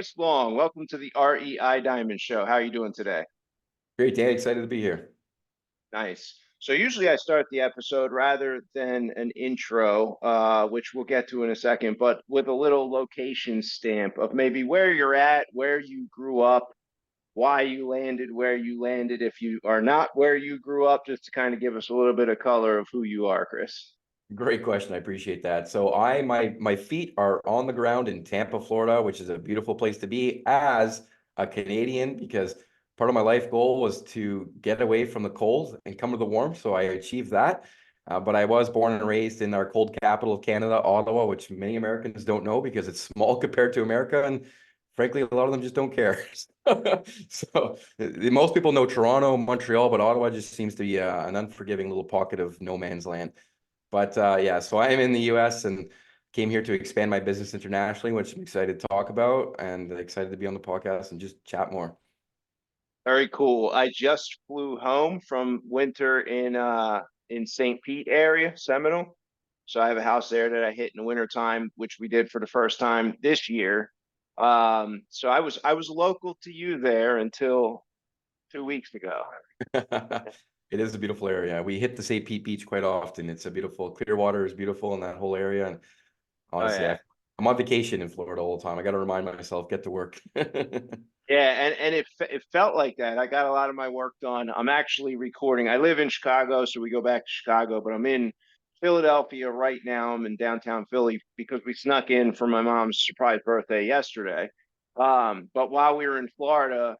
Chris Long, welcome to the REI Diamond Show. How are you doing today? Great, Dan. Excited to be here. Nice. So usually I start the episode rather than an intro, which we'll get to in a second, but with a little location stamp of maybe where you're at, where you grew up, why you landed where you landed, if you are not where you grew up, just to kind of give us a little bit of color of who you are, Chris. Great question. I appreciate that. So my feet are on the ground in Tampa, Florida, which is a beautiful place to be as a Canadian because part of my life goal was to get away from the cold and come to the warm. So I achieved that. But I was born and raised in our cold capital of Canada, Ottawa, which many Americans don't know because it's small compared to America. And frankly, a lot of them just don't care. So most people know Toronto, Montreal, but Ottawa just seems to be an unforgiving little pocket of no man's land. But yeah, so I am in the US and came here to expand my business internationally, which I'm excited to talk about and excited to be on the podcast and just chat more. Very cool. I just flew home from winter in St. Pete area, Seminole. So I have a house there that I hit in the winter time, which we did for the first time this year. So I was local to you there until 2 weeks ago. It is a beautiful area. We hit the St. Pete Beach quite often. It's a beautiful, clear water is beautiful in that whole area. And Oh honestly, yeah. I'm on vacation in Florida all the time. I got to remind myself, get to work. Yeah, and it felt like that. I got a lot of my work done. I'm actually recording. I live in Chicago, so we go back to Chicago, but I'm in Philadelphia right now. I'm in downtown Philly because we snuck in for my mom's surprise birthday yesterday. But while we were in Florida,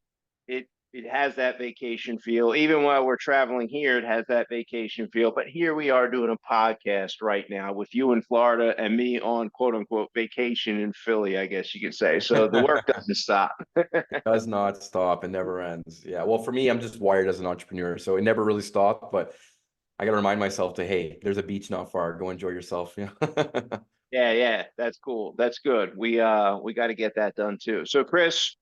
it has that vacation feel. Even while we're traveling here, it has that vacation feel. But here we are doing a podcast right now with you in Florida and me on quote unquote vacation in Philly, I guess you could say. So the work doesn't stop. It does not stop. It never ends. Yeah. Well, for me, I'm just wired as an entrepreneur. So it never really stopped. But I got to remind myself to, hey, there's a beach not far. Go enjoy yourself. Yeah. Yeah, yeah, that's cool. That's good. We got to get that done too. So Chris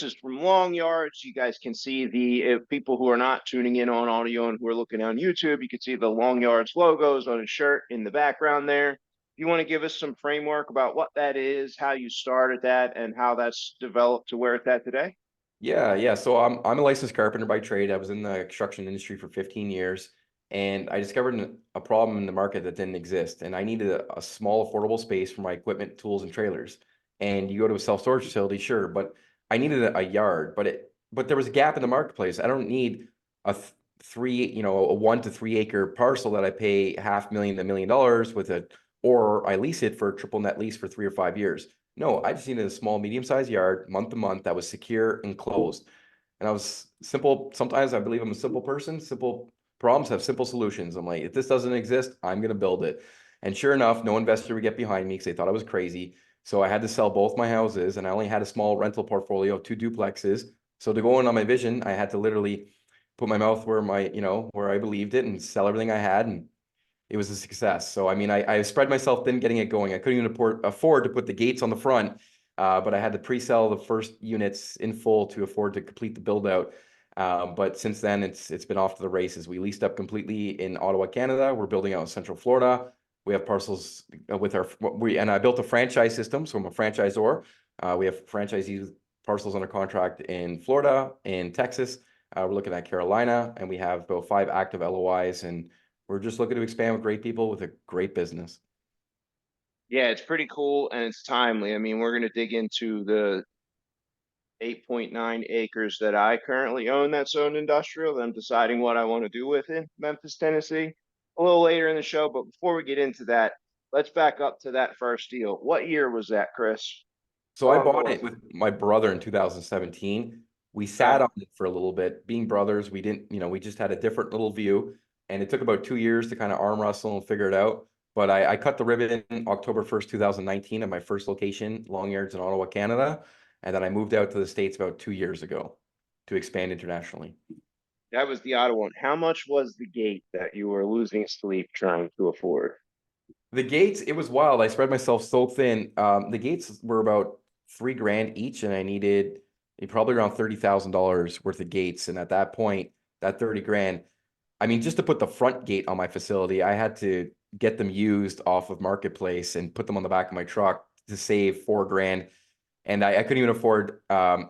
is from Long Yards. You guys can see the people who are not tuning in on audio and who are looking on YouTube, you can see the Long Yards logos on his shirt in the background there. You want to give us some framework about what that is, how you started that, and how that's developed to where it's at today? Yeah. So I'm a licensed carpenter by trade. I was in the construction industry for 15 years, and I discovered a problem in the market that didn't exist. And I needed a small, affordable space for my equipment, tools, and trailers. And you go to a self-storage facility, sure, but I needed a yard. But there was a gap in the marketplace. I don't need a 1 to 3 acre parcel that I pay $500,000 to $1 million with or I lease it for a triple net lease for 3 or 5 years. No, I just needed a small, medium-sized yard, month to month, that was secure and closed. And I was simple. Sometimes I believe I'm a simple person. Simple problems have simple solutions. I'm like, if this doesn't exist, I'm going to build it. And sure enough, no investor would get behind me because they thought I was crazy. So I had to sell both my houses, and I only had a small rental portfolio of 2 duplexes. So to go in on my vision, I had to literally put my mouth where where I believed it and sell everything I had. And it was a success. So, I mean, I spread myself thin getting it going. I couldn't even afford to put the gates on the front, but I had to pre-sell the first units in full to afford to complete the build out. But since then, it's been off to the races. We leased up completely in Ottawa, Canada. We're building out in Central Florida. We have parcels with and I built a franchise system, so I'm a franchisor. We have franchisee parcels under contract in Florida, in Texas. We're looking at Carolina, and we have about 5 active LOIs, and we're just looking to expand with great people with a great business. Yeah, it's pretty cool and it's timely. I mean, we're going to dig into the 8.9 acres that I currently own that's owned industrial that I'm deciding what I want to do with in Memphis, Tennessee a little later in the show. But before we get into that, let's back up to that first deal. What year was that, Chris? So How I long ago bought was it it? with my brother in 2017. We Okay. sat on it for a little bit. Being brothers, we didn't, we just had a different little view. And it took about 2 years to kind of arm wrestle and figure it out. But I cut the ribbon October 1st, 2019 at my first location, Long Yards in Ottawa, Canada. And then I moved out to the States about 2 years ago to expand internationally. That was the Ottawa one. How much was the gate that you were losing sleep trying to afford? The gates, it was wild. I spread myself so thin. The gates were about 3 grand each, and I needed probably around $30,000 worth of gates. And at that point, that 30 grand, I mean, just to put the front gate on my facility, I had to get them used off of Marketplace and put them on the back of my truck to save 4 grand. and I couldn't even afford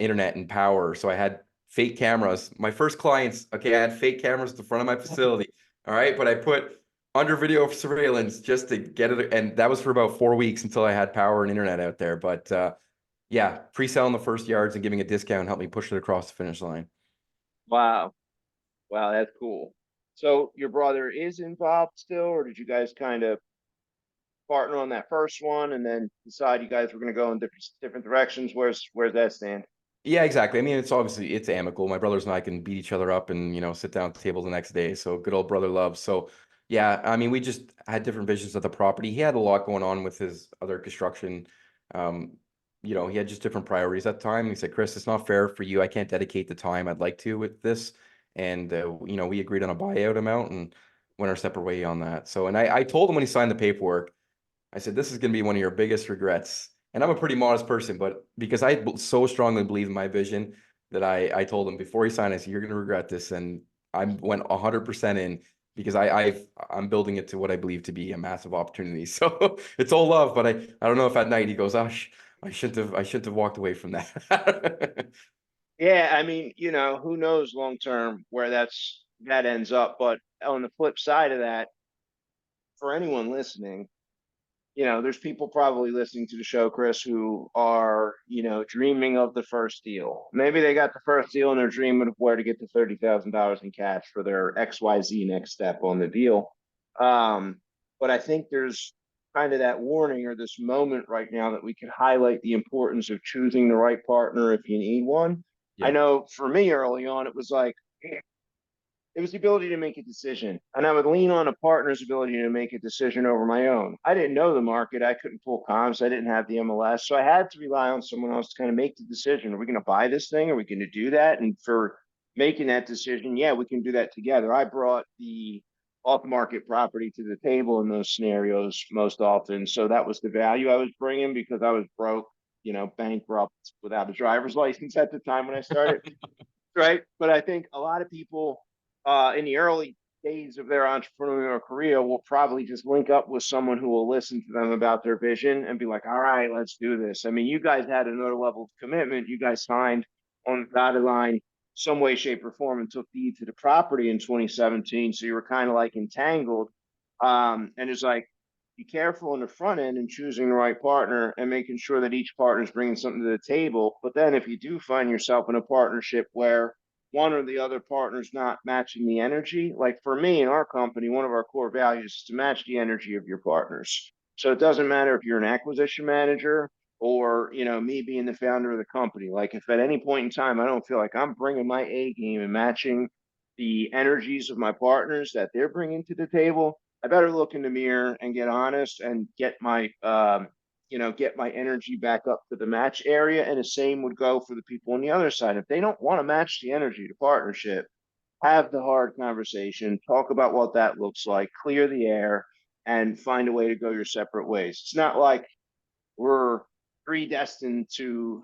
internet and power. So I had fake cameras. My first clients, okay, I had fake cameras at the front of my facility. All right. But I put under video surveillance just to get it. And that was for about 4 weeks until I had power and internet out there. But yeah, pre-selling the first yards and giving a discount helped me push it across the finish line. Wow. Wow, that's cool. So your brother is involved still, or did you guys kind of partner on that first one and then decide you guys were going to go in different directions? Where's that stand? Yeah, exactly. I mean, it's obviously it's amicable. My brothers and I can beat each other up and sit down at the table the next day. So good old brother love. So yeah, I mean, we just had different visions of the property. He had a lot going on with his other construction. Um, he had just different priorities at the time. He said, Chris, it's not fair for you. I can't dedicate the time I'd like to with this. And we agreed on a buyout amount and went our separate way on that. So, and I told him when he signed the paperwork. I said, this is going to be one of your biggest regrets. And I'm a pretty modest person, but because so strongly believe in my vision that I told him before he signed, I said, you're going to regret this. And I went 100% in because I'm building it to what I believe to be a massive opportunity. So it's all love, but I don't know if at night he goes, oh, I shouldn't have walked away from that. Yeah, I mean, who knows long term where that ends up. But on the flip side of that, for anyone listening, there's people probably listening to the show, Chris, who are, dreaming of the first deal. Maybe they got the first deal and they're dreaming of where to get the $30,000 in cash for their XYZ next step on the deal. But I think there's kind of that warning or this moment right now that we can highlight the importance of choosing the right partner if you need one. I Yeah. know for me early on, it was like, it was the ability to make a decision. And I would lean on a partner's ability to make a decision over my own. I didn't know the market. I couldn't pull comps. I didn't have the MLS. So I had to rely on someone else to kind of make the decision. Are we going to buy this thing? Are we going to do that? And for making that decision, yeah, we can do that together. I brought the off market property to the table in those scenarios most often. So that was the value I was bringing because I was broke, bankrupt without a driver's license at the time when I started. Right. But I think a lot of people in the early days of their entrepreneurial career will probably just link up with someone who will listen to them about their vision and be like, all right, let's do this. I mean, you guys had another level of commitment. You guys signed on the dotted line some way, shape, or form and took deed to the property in 2017. So you were kind of like entangled. And it's like, be careful in the front end and choosing the right partner and making sure that each partner is bringing something to the table. But then if you do find yourself in a partnership where one or the other partner's not matching the energy, like for me in our company, one of our core values is to match the energy of your partners. So it doesn't matter if you're an acquisition manager or, me being the founder of the company. Like if at any point in time, I don't feel like I'm bringing my A game and matching the energies of my partners that they're bringing to the table, I better look in the mirror and get honest and get my energy back up to the match area. And the same would go for the people on the other side. If they don't want to match the energy to partnership, have the hard conversation, talk about what that looks like, clear the air, and find a way to go your separate ways. It's not like we're predestined to,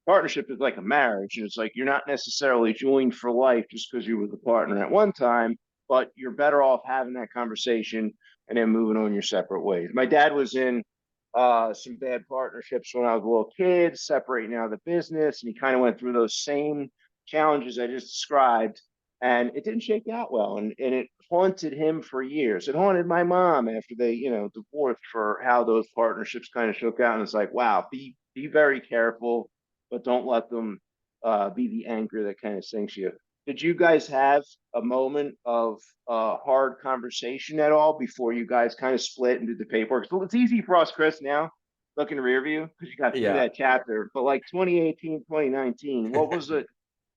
partnership is like a marriage. And it's like you're not necessarily joined for life just because you were the partner at one time, but you're better off having that conversation and then moving on your separate ways. My dad was in some bad partnerships when I was a little kid, separating out of the business, and he kind of went through those same challenges I just described, and it didn't shake out well, and it haunted him for years. It haunted my mom after they, divorced for how those partnerships kind of shook out. And it's like, wow, be very careful, but don't let them be the anchor that kind of sinks you. Did you guys have a moment of hard conversation at all before you guys kind of split and did the paperwork? So it's easy for us, Chris, now looking rear view because you got through Yeah. that chapter. But like 2018, 2019, what was it?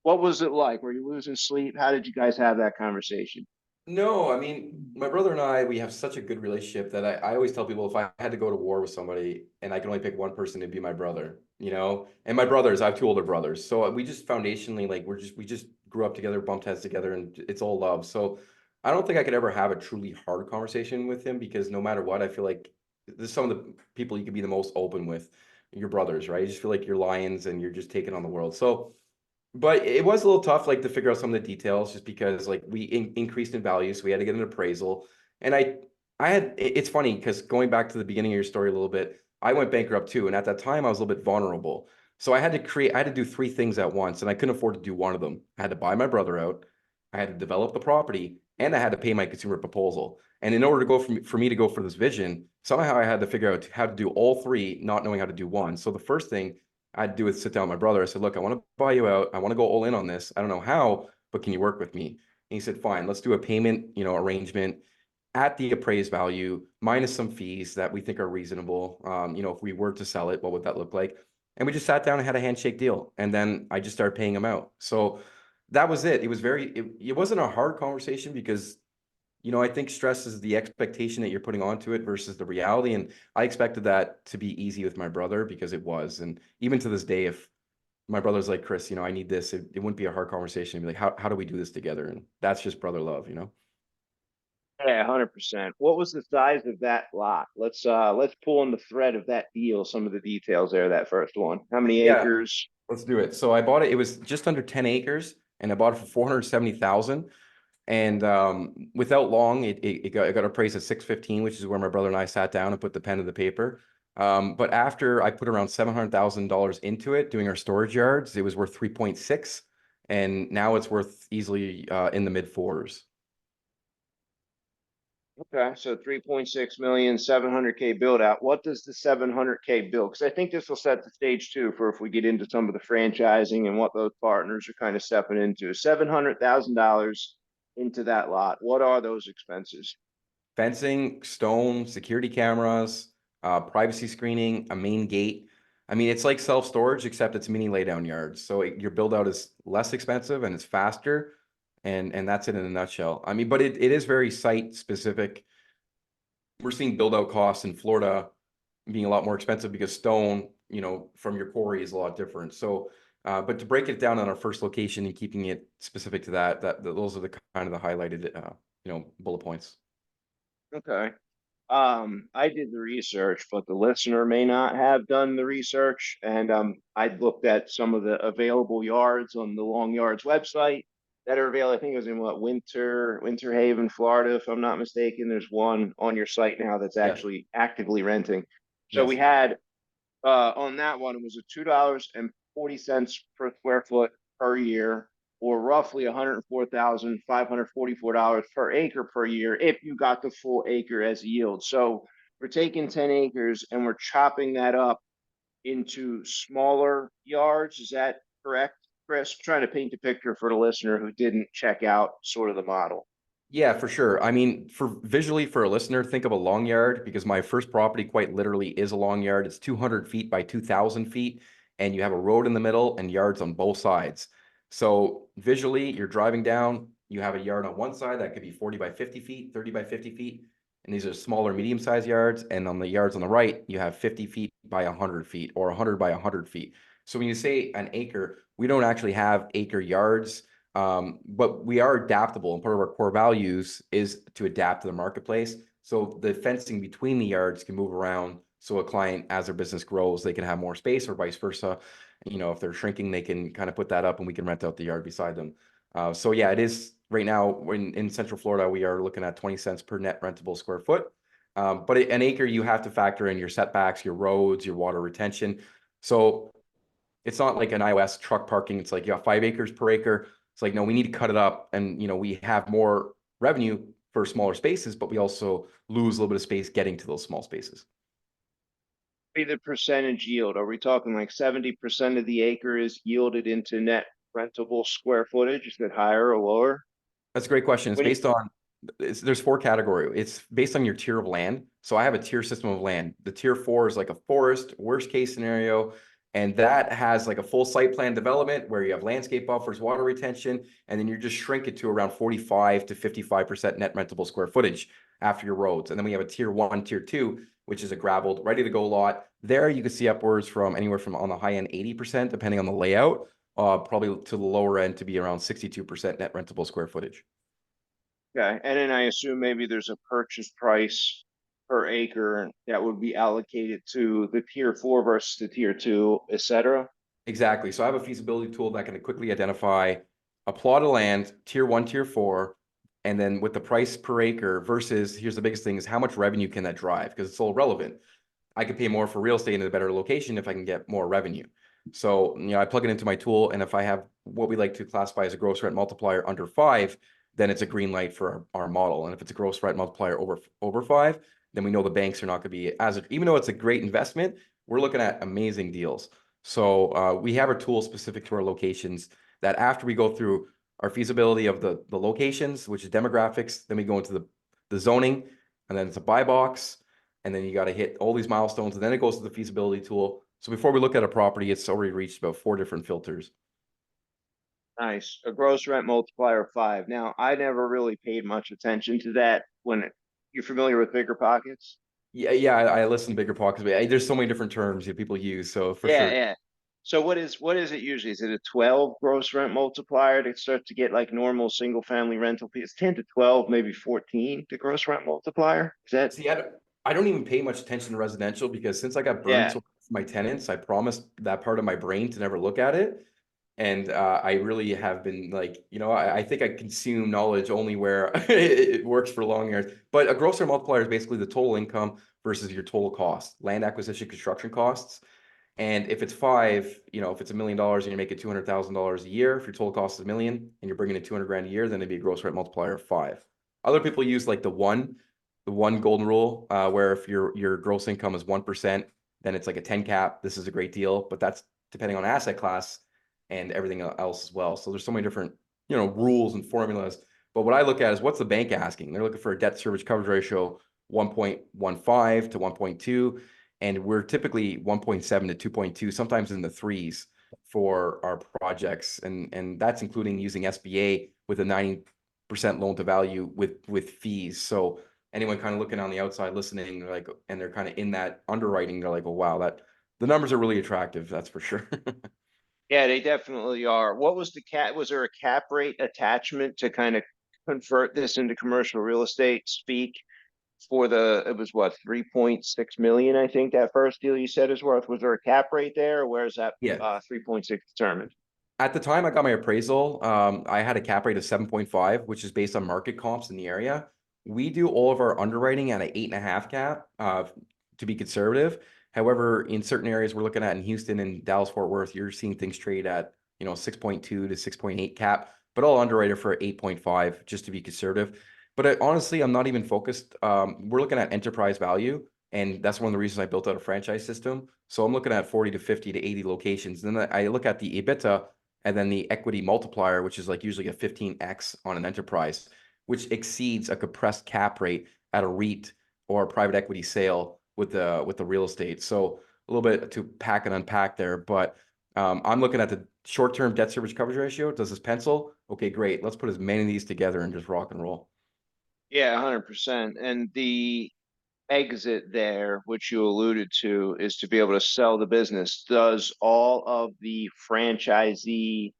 What was it like? Were you losing sleep? How did you guys have that conversation? No, I mean, my brother and I, we have such a good relationship that I always tell people if I had to go to war with somebody and I could only pick one person, it'd be my brother, And my brothers, I have two older brothers. So we just foundationally, like, we just grew up together, bumped heads together, and it's all love. So I don't think I could ever have a truly hard conversation with him because no matter what, I feel like this is some of the people you could be the most open with, your brothers, right? You just feel like you're lions and you're just taking on the world. So but it was a little tough, like to figure out some of the details, just because like we increased in value, so we had to get an appraisal. And it's funny because going back to the beginning of your story a little bit, I went bankrupt too. And at that time, I was a little bit vulnerable. So I had to do three things at once, and I couldn't afford to do one of them. I had to buy my brother out, I had to develop the property, and I had to pay my consumer proposal. And in order to go for me to go for this vision, somehow I had to figure out how to do all three, not knowing how to do one. So the first thing I had to do is sit down with my brother. I said, look, I want to buy you out. I want to go all in on this. I don't know how, but can you work with me? And he said, fine, let's do a payment, arrangement at the appraised value minus some fees that we think are reasonable. If we were to sell it, what would that look like? And we just sat down and had a handshake deal. And then I just started paying him out. So that was it. It was it wasn't a hard conversation because, I think stress is the expectation that you're putting onto it versus the reality. And I expected that to be easy with my brother because it was. And even to this day, if my brother's like, Chris, I need this, it wouldn't be a hard conversation. It'd be like, how do we do this together? And that's just brother love. Yeah, 100%. What was the size of that lot? Let's pull on the thread of that deal, some of the details there, that first one. How many Yeah, acres? let's do it. So I bought it. It was just under 10 acres, and I bought it for 470,000. And without long, it got appraised at 615, which is where my brother and I sat down and put the pen to the paper. But after I put around $700,000 into it, doing our storage yards, it was worth 3.6, and now it's worth easily in the mid fours. Okay, so 3.6 million, 700K build out. What does the 700K build? Because I think this will set the stage too for if we get into some of the franchising and what those partners are kind of stepping into. $700,000 into that lot. What are those expenses? Fencing, stone, security cameras, privacy screening, a main gate. I mean, it's like self-storage, except it's mini laydown yards. So your build out is less expensive and it's faster. And that's it in a nutshell. I mean, but it is very site specific. We're seeing build out costs in Florida being a lot more expensive because stone, from your quarry is a lot different. So, but to break it down on our first location and keeping it specific to those are the kind of the highlighted, bullet points. Okay. I did the research, but the listener may not have done the research. And I looked at some of the available yards on the Long Yards website that are available. I think it was in Winter Haven, Florida, if I'm not mistaken. There's one on your site now that's Yeah. actually actively renting. So we Yes. had on that one, it was a $2.40 per square foot per year, or roughly $104,544 per acre per year if you got the full acre as a yield. So we're taking 10 acres and we're chopping that up into smaller yards. Is that correct, Chris? I'm trying to paint a picture for the listener who didn't check out sort of the model. Yeah, for sure. I mean, for a listener, think of a long yard because my first property quite literally is a long yard. It's 200 feet by 2,000 feet, and you have a road in the middle and yards on both sides. So visually, you're driving down, you have a yard on one side that could be 40 by 50 feet, 30 by 50 feet, and these are smaller, medium-sized yards. And on the yards on the right, you have 50 feet by 100 feet or 100 by 100 feet. So when you say an acre, we don't actually have acre yards. But we are adaptable, and part of our core values is to adapt to the marketplace. So the fencing between the yards can move around. So a client, as their business grows, they can have more space, or vice versa. If they're shrinking, they can kind of put that up, and we can rent out the yard beside them. So yeah, it is right now in Central Florida. We are looking at 20 cents per net rentable square foot. But an acre, you have to factor in your setbacks, your roads, your water retention. So it's not like an iOS truck parking. It's like you have 5 acres per acre. It's like, no, we need to cut it up, and we have more revenue for smaller spaces, but we also lose a little bit of space getting to those small spaces. Be the percentage yield. Are we talking like 70% of the acre is yielded into net rentable square footage? Is it higher or lower? That's a great question. When you, There's 4 categories. It's based on your tier of land. So I have a tier system of land. The tier 4 is like a forest, worst case scenario. And that has like a full site plan development where you have landscape buffers, water retention, and then you just shrink it to around 45 to 55% net rentable square footage after your roads. And then we have a tier 1, tier 2, which is a gravelled, ready to go lot. There you can see upwards from anywhere from on the high end 80%, depending on the layout, probably to the lower end to be around 62% net rentable square footage. okay, and then I assume maybe there's a purchase price per acre that would be allocated to the tier 4 versus the tier 2, et cetera. Exactly. So I have a feasibility tool that can quickly identify a plot of land, tier 1, tier 4, and then with the price per acre versus, here's the biggest thing, is how much revenue can that drive? Because it's all relevant. I could pay more for real estate in a better location if I can get more revenue. So, I plug it into my tool, and if I have what we like to classify as a gross rent multiplier under 5, then it's a green light for our model. And if it's a gross rent multiplier over 5, then we know the banks are not going to be even though it's a great investment, we're looking at amazing deals. So we have a tool specific to our locations that after we go through our feasibility of the locations, which is demographics, then we go into the zoning, and then it's a buy box, and then you got to hit all these milestones, and then it goes to the feasibility tool. So before we look at a property, it's already reached about 4 different filters. Nice. A gross rent multiplier of 5. Now, I never really paid much attention to that you're familiar with Bigger Pockets? Yeah, I listen to Bigger Pockets, but there's so many different terms that people use. So for Yeah, sure. yeah. So what is it usually? Is it a 12 gross rent multiplier to start to get like normal single family rental? It's 10 to 12, maybe 14 to gross rent multiplier. Is that? See, I don't even pay much attention to residential because since I got burned Yeah. so much from my tenants, I promised that part of my brain to never look at it. And I really have been like, I think I consume knowledge only where it works for long years. But a gross rent multiplier is basically the total income versus your total cost, land acquisition, construction costs. And if it's 5, if it's $1 million and you're making $200,000 a year, if your total cost is $1 million and you're bringing in 200 grand a year, then it'd be a gross rent multiplier of 5. Other people use like the one golden rule, where if your gross income is 1%, then it's like a 10 cap. This is a great deal, but that's depending on asset class and everything else as well. So there's so many different, rules and formulas. But what I look at is what's the bank asking? They're looking for a debt service coverage ratio 1.15 to 1.2, and we're typically 1.7 to 2.2, sometimes in the threes for our projects, and that's including using SBA with a 90% loan to value with fees. So anyone kind of looking on the outside listening, like, and they're kind of in that underwriting, they're like, oh wow, that the numbers are really attractive, that's for sure. Yeah, they definitely are. What was the cap? Was there a cap rate attachment to kind of convert this into commercial real estate speak it was what, 3.6 million, I think that first deal you said is worth. Was there a cap rate there, or where's that Yeah. 3.6 determined? At the time I got my appraisal, I had a cap rate of 7.5, which is based on market comps in the area. We do all of our underwriting at an 8.5 cap, to be conservative. However, in certain areas we're looking at in Houston and Dallas Fort Worth, you're seeing things trade at 6.2 to 6.8 cap, but I'll underwrite it for 8.5 just to be conservative. But honestly, I'm not even focused. We're looking at enterprise value, and that's one of the reasons I built out a franchise system. So I'm looking at 40 to 50 to 80 locations. Then I look at the EBITDA and then the equity multiplier, which is like usually a 15x on an enterprise, which exceeds a compressed cap rate at a REIT or a private equity sale with the real estate. So a little bit to pack and unpack there, but I'm looking at the short-term debt service coverage ratio. Does this pencil? Okay, great. Let's put as many of these together and just rock and roll. Yeah, 100%. And the exit there, which you alluded to, is to be able to sell the business. Does all of the franchisee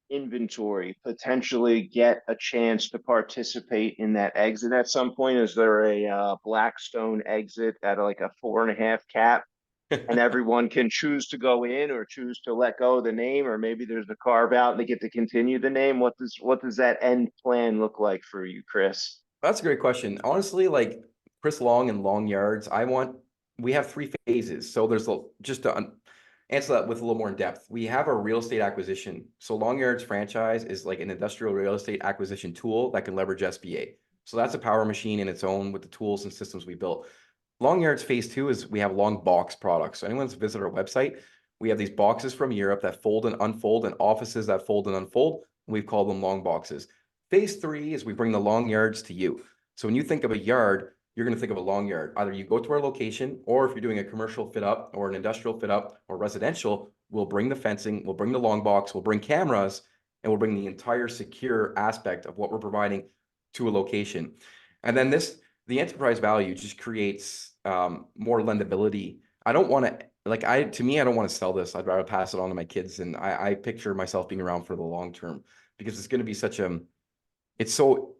inventory potentially get a chance to participate in that exit at some point? Is there a Blackstone exit at like a 4.5 cap, and everyone can choose to go in or choose to let go of the name, or maybe there's a carve out and they get to continue the name? What does that end plan look like for you, Chris? That's a great question. Honestly, like Chris Long and Long Yards, we have 3 phases. So just to answer that with a little more in depth, we have a real estate acquisition. So Long Yards franchise is like an industrial real estate acquisition tool that can leverage SBA. So that's a power machine in its own with the tools and systems we built. Long Yards phase 2 is we have long box products. So anyone's visited our website, we have these boxes from Europe that fold and unfold, and offices that fold and unfold. And we've called them long boxes. Phase 3 is we bring the long yards to you. So when you think of a yard, you're going to think of a long yard. Either you go to our location, or if you're doing a commercial fit up or an industrial fit up or residential, we'll bring the fencing, we'll bring the long box, we'll bring cameras, and we'll bring the entire secure aspect of what we're providing to a location. And then the enterprise value just creates more lendability. I don't want to, to me, I don't want to sell this. I'd rather pass it on to my kids. And I picture myself being around for the long term, because it's going to be it's so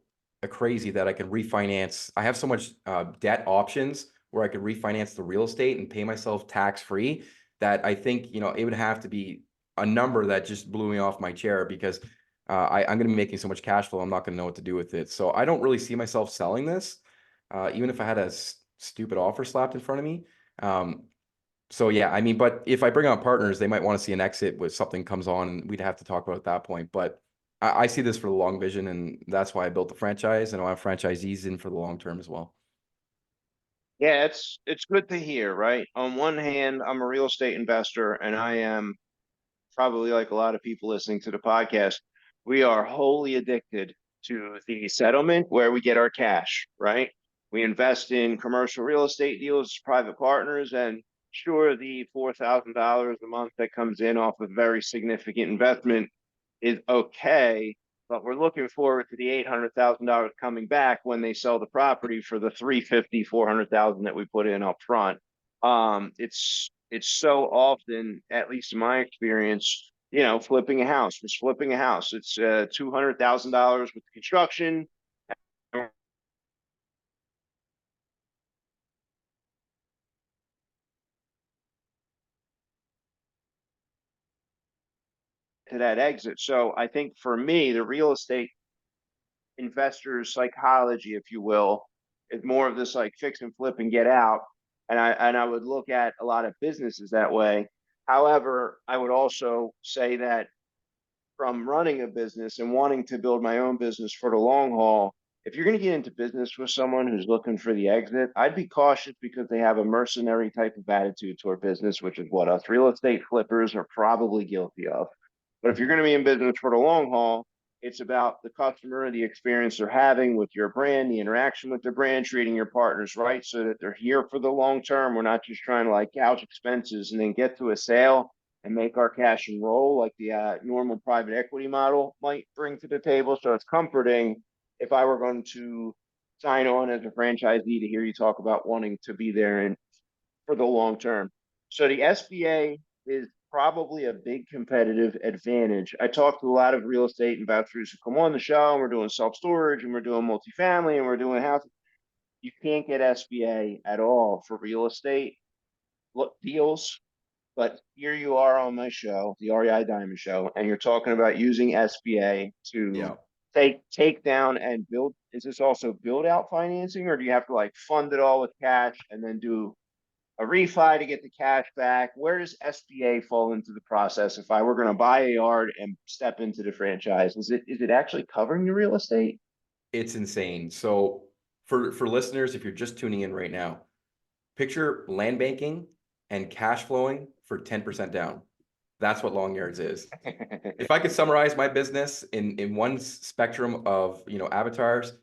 crazy that I can refinance. I have so much debt options where I could refinance the real estate and pay myself tax free, that I think, it would have to be a number that just blew me off my chair, because I'm going to be making so much cash flow. I'm not going to know what to do with it. So I don't really see myself selling this. Even if I had a stupid offer slapped in front of me. So yeah, I mean, but if I bring on partners, they might want to see an exit with something comes on, and we'd have to talk about it at that point. But I see this for the long vision, and that's why I built the franchise, and I want franchisees in for the long term as well. Yeah, it's good to hear, right? On one hand, I'm a real estate investor, and I am probably like a lot of people listening to the podcast, we are wholly addicted to the settlement where we get our cash, right? We invest in commercial real estate deals, private partners, and sure, the $4,000 a month that comes in off a very significant investment is okay, but we're looking forward to the $800,000 coming back when they sell the property for the 350, 400,000 that we put in up front. It's so often, at least in my experience, flipping a house, just flipping a house. It's $200,000 with the construction to that exit. So I think for me, the real estate investor's psychology, if you will, is more of this like fix and flip and get out. And I would look at a lot of businesses that way. However, I would also say that from running a business and wanting to build my own business for the long haul, if you're going to get into business with someone who's looking for the exit, I'd be cautious because they have a mercenary type of attitude toward business, which is what us real estate flippers are probably guilty of. But if you're going to be in business for the long haul, it's about the customer, the experience they're having with your brand, the interaction with their brand, treating your partners right so that they're here for the long term. We're not just trying to like gouge expenses and then get to a sale and make our cash and roll like the normal private equity model might bring to the table. So it's comforting if I were going to sign on as a franchisee to hear you talk about wanting to be there and for the long term. So the SBA is probably a big competitive advantage. I talk to a lot of real estate investors who come on the show, and we're doing self storage and we're doing multifamily and we're doing housing. You can't get SBA at all for real estate deals. But here you are on my show, the REI Diamond Show, and you're talking about using SBA to Yeah. take down and build. Is this also build out financing, or do you have to like fund it all with cash and then do a refi to get the cash back? Where does SBA fall into the process? If I were going to buy a yard and step into the franchise, is it actually covering the real estate? It's insane. So for listeners, if you're just tuning in right now, picture land banking and cash flowing for 10% down. That's what long yards is. If I could summarize my business in one spectrum of avatars,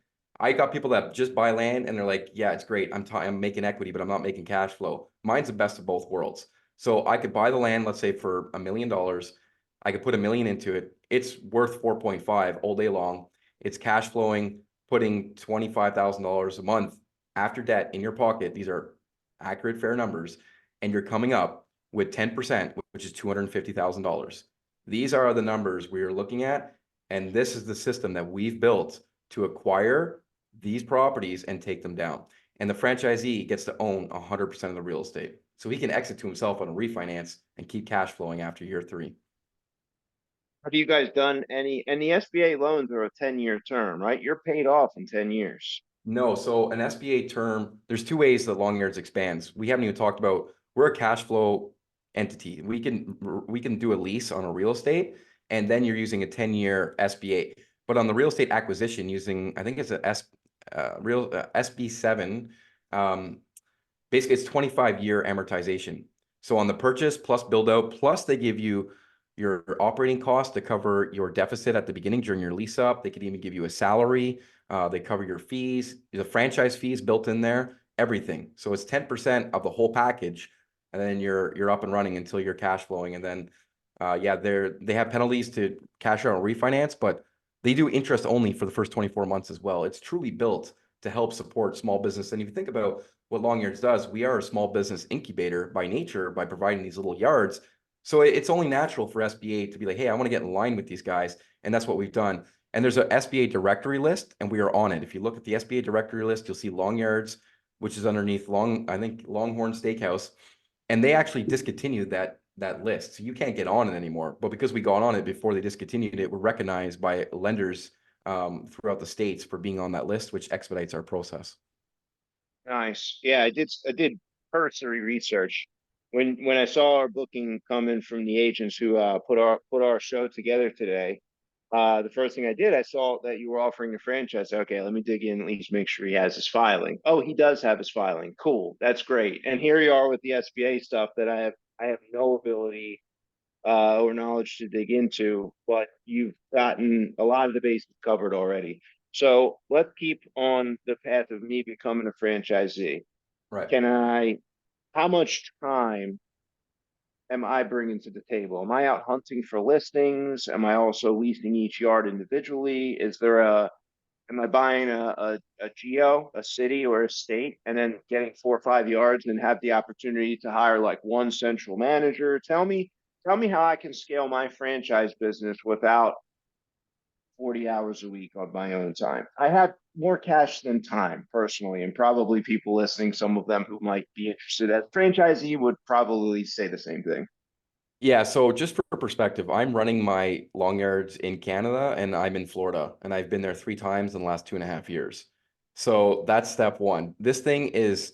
I got people that just buy land and they're like, yeah, it's great. I'm making equity, but I'm not making cash flow. Mine's the best of both worlds. So I could buy the land, let's say for $1 million. I could put $1 million into it. It's worth 4.5 all day long. It's cash flowing, putting $25,000 a month after debt in your pocket. These are accurate, fair numbers. And you're coming up with 10%, which is $250,000. These are the numbers we are looking at. And this is the system that we've built to acquire these properties and take them down. And the franchisee gets to own 100% of the real estate. So he can exit to himself on a refinance and keep cash flowing after year 3. Have you guys done any? And the SBA loans are a 10-year term, right? You're paid off in 10 years. No, so an SBA term, there's 2 ways that long yards expands. We haven't even talked about, we're a cash flow entity. We can do a lease on a real estate, and then you're using a 10-year SBA. But on the real estate acquisition, using I think it's a SB7, basically it's 25-year amortization. So on the purchase plus build out, plus they give you your operating costs to cover your deficit at the beginning during your lease up. They could even give you a salary. They cover your fees, the franchise fees built in there, everything. So it's 10% of the whole package, and then you're up and running until you're cash flowing. And then yeah, they have penalties to cash out or refinance, but they do interest only for the first 24 months as well. It's truly built to help support small business. And if you think about what Long Yards does, we are a small business incubator by nature by providing these little yards. So it's only natural for SBA to be like, hey, I want to get in line with these guys. And that's what we've done. And there's a SBA directory list, and we are on it. If you look at the SBA directory list, you'll see Long Yards, which is underneath I think Longhorn Steakhouse. And they actually discontinued that list. So you can't get on it anymore. But because we got on it before they discontinued it, we're recognized by lenders throughout the states for being on that list, which expedites our process. Nice. Yeah, I did cursory research. When I saw our booking come in from the agents who put our show together today, the first thing I did, I saw that you were offering a franchise. Okay, let me dig in, at least make sure he has his filing. Oh, he does have his filing. Cool. That's great. And here you are with the SBA stuff that I have no ability or knowledge to dig into, but you've gotten a lot of the bases covered already. So let's keep on the path of me becoming a franchisee. Right. Can I, how much time am I bringing to the table? Am I out hunting for listings? Am I also leasing each yard individually? Am I buying a geo, a city or a state, and then getting 4 or 5 yards and have the opportunity to hire like one central manager? Tell me how I can scale my franchise business without 40 hours a week on my own time. I have more cash than time personally, and probably people listening, some of them who might be interested as franchisee would probably say the same thing. Yeah, so just for perspective, I'm running my long yards in Canada and I'm in Florida, and I've been there 3 times in the last 2.5 years. So that's step one. This thing is,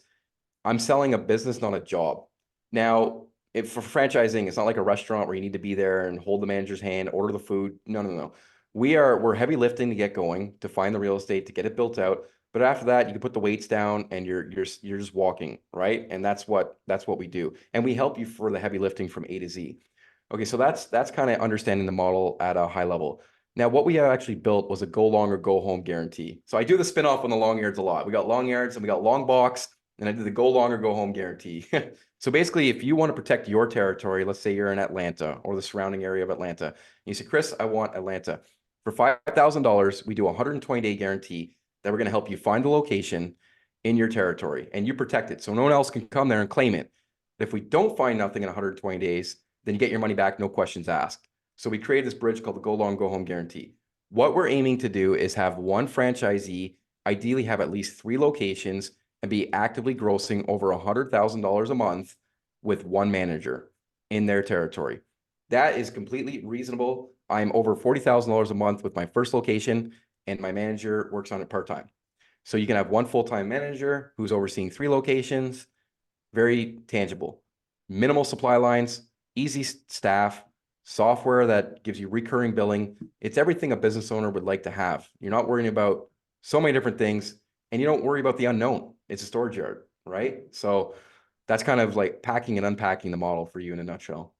I'm selling a business, not a job. Now, if for franchising, it's not like a restaurant where you need to be there and hold the manager's hand, order the food. No, no, no. We're heavy lifting to get going, to find the real estate, to get it built out. But after that, you can put the weights down and you're just walking, right? And that's what we do. And we help you for the heavy lifting from A to Z. Okay, so that's kind of understanding the model at a high level. Now, what we have actually built was a go long or go home guarantee. So I do the spin-off on the long yards a lot. We got long yards and we got long box, and I did the go long or go home guarantee. So basically, if you want to protect your territory, let's say you're in Atlanta or the surrounding area of Atlanta, and you say, Chris, I want Atlanta. For $5,000, we do a 120-day guarantee that we're going to help you find the location in your territory and you protect it so no one else can come there and claim it. If we don't find nothing in 120 days, then you get your money back, no questions asked. So we created this bridge called the Go Long, Go Home Guarantee. What we're aiming to do is have one franchisee ideally have at least 3 locations and be actively grossing over $100,000 a month with one manager in their territory. That is completely reasonable. I'm over $40,000 a month with my first location, and my manager works on it part-time. So you can have one full-time manager who's overseeing 3 locations, very tangible, minimal supply lines, easy staff, software that gives you recurring billing. It's everything a business owner would like to have. You're not worrying about so many different things, and you don't worry about the unknown. It's a storage yard, right? So that's kind of like packing and unpacking the model for you in a nutshell.